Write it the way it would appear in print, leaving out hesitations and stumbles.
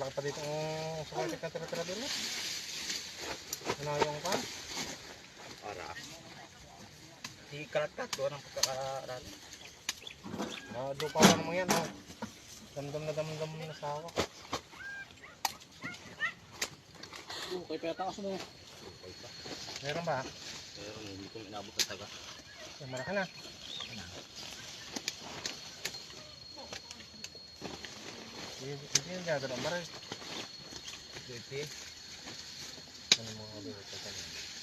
malaki pa dito ang sumatik na tira-tira din. Ano yung pan? Para. Di kalat-kat doon ang pagkakarali. Dupa pa naman yan, oh. Damdam na sa hawak. Kay petakas mo. Meron ba? Pero hindi ko inabot ng taga. Maraki na. Hindi yung gagawin. Maray. Dito. Ano mo ulit ito?